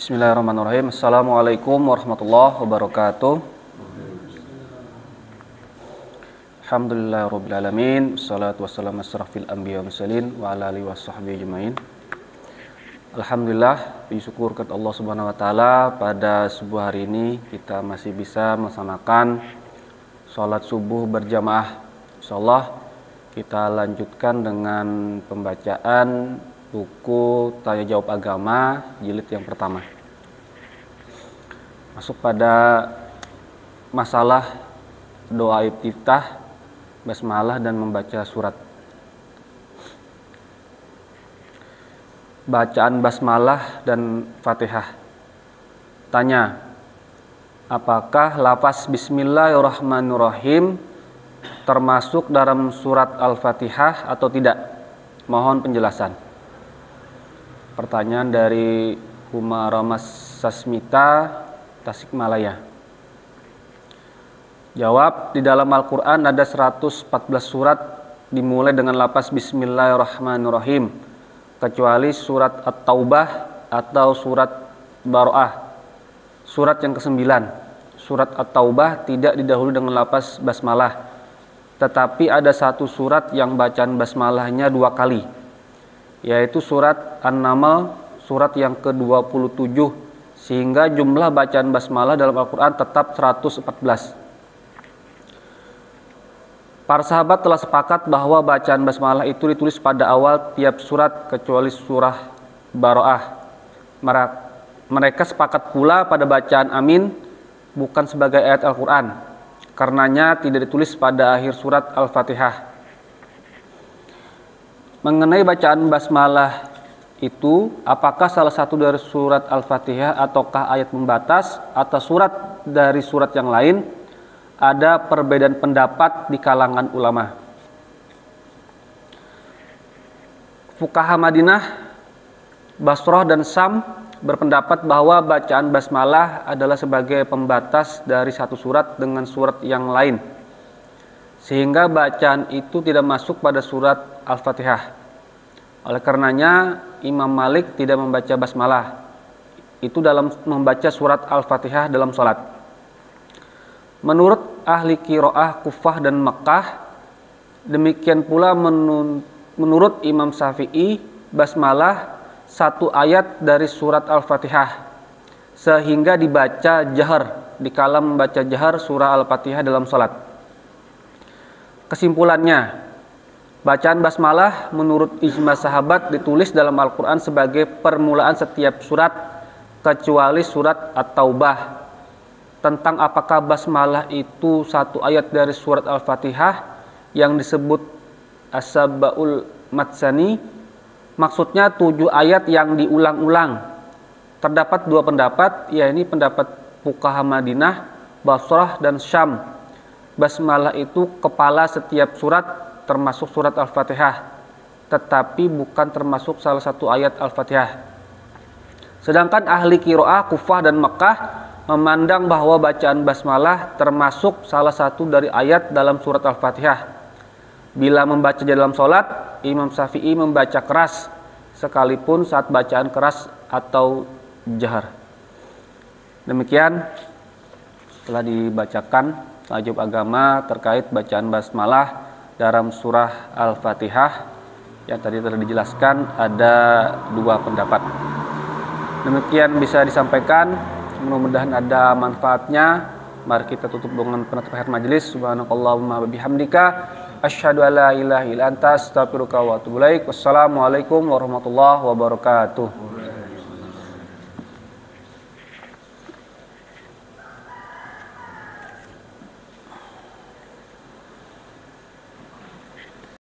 Bismillahirrahmanirrahim. Assalamualaikum warahmatullahi wabarakatuh. Alhamdulillahirabbil alamin. Wassalatu wassalamu asrafil anbiya wal mursalin wa ala alihi washabbihi ajmain. Alhamdulillah, bersyukur kepada Allah Subhanahu wa taala pada subuh hari ini kita masih bisa melaksanakan salat subuh berjamaah. Insyaallah kita lanjutkan dengan pembacaan buku Tanya Jawab Agama jilid yang pertama. Masuk pada masalah doa iftitah, basmalah dan membaca surat. Bacaan basmalah dan Fatihah. Tanya, apakah lafaz bismillahirrahmanirrahim termasuk dalam surat Al-Fatihah atau tidak? Mohon penjelasan. Pertanyaan dari Humaramas Sasmita, Tasikmalaya. Jawab, di dalam Al-Quran ada 114 surat dimulai dengan lafaz bismillahirrahmanirrahim, kecuali surat At-Taubah atau surat Baro'ah. Surat yang ke-9, surat At-Taubah tidak didahului dengan lafaz basmalah, tetapi ada satu surat yang bacaan basmalahnya 2 kali, yaitu surat An-Naml, surat yang ke-27, sehingga jumlah bacaan basmalah dalam Al-Quran tetap 114. Para sahabat telah sepakat bahwa bacaan basmalah itu ditulis pada awal tiap surat kecuali surah Baro'ah. Mereka sepakat pula pada bacaan amin bukan sebagai ayat Al-Quran, karenanya tidak ditulis pada akhir surat Al-Fatihah. Mengenai bacaan basmalah itu, apakah salah satu dari surat Al-Fatihah ataukah ayat pembatas atau surat dari surat yang lain? Ada perbedaan pendapat di kalangan ulama. Fuqaha Madinah, Basrah dan Syam berpendapat bahwa bacaan basmalah adalah sebagai pembatas dari satu surat dengan surat yang lain, sehingga bacaan itu tidak masuk pada surat Al-Fatihah. Oleh karenanya Imam Malik tidak membaca basmalah itu dalam membaca surat Al-Fatihah dalam sholat. Menurut ahli qiraah Kufah dan Makkah, demikian pula menurut Imam Syafi'i, basmalah satu ayat dari surat Al-Fatihah, sehingga dibaca jahar dikala membaca jahar surah Al-Fatihah dalam sholat. Kesimpulannya, bacaan basmalah menurut ijma sahabat ditulis dalam Al-Quran sebagai permulaan setiap surat kecuali surat At-Taubah. Tentang apakah basmalah itu satu ayat dari surat Al-Fatihah yang disebut As-Sab'ul Matsani, maksudnya 7 ayat yang diulang-ulang. Terdapat 2 pendapat, yaitu pendapat fuqaha Madinah, Basrah dan Syam. Basmalah itu kepala setiap surat termasuk surat Al-Fatihah, tetapi bukan termasuk salah satu ayat Al-Fatihah. Sedangkan ahli qiraah Kufah dan Makkah memandang bahwa bacaan basmalah termasuk salah satu dari ayat dalam surat Al-Fatihah. Bila membaca di dalam sholat, Imam Syafi'i membaca keras, sekalipun saat bacaan keras atau jahar. Demikian telah dibacakan Tajub Agama terkait bacaan basmalah dalam surah Al-Fatihah. Yang tadi telah dijelaskan ada 2 pendapat. Demikian bisa disampaikan. Mudah-mudahan ada manfaatnya. Mari kita tutup dengan penutup akhir majelis. Subhanakallahumma wa bihamdika asyhadu an la ilaha illa anta astaghfiruka wa atubu ilaik. Wassalamualaikum warahmatullahi wabarakatuh.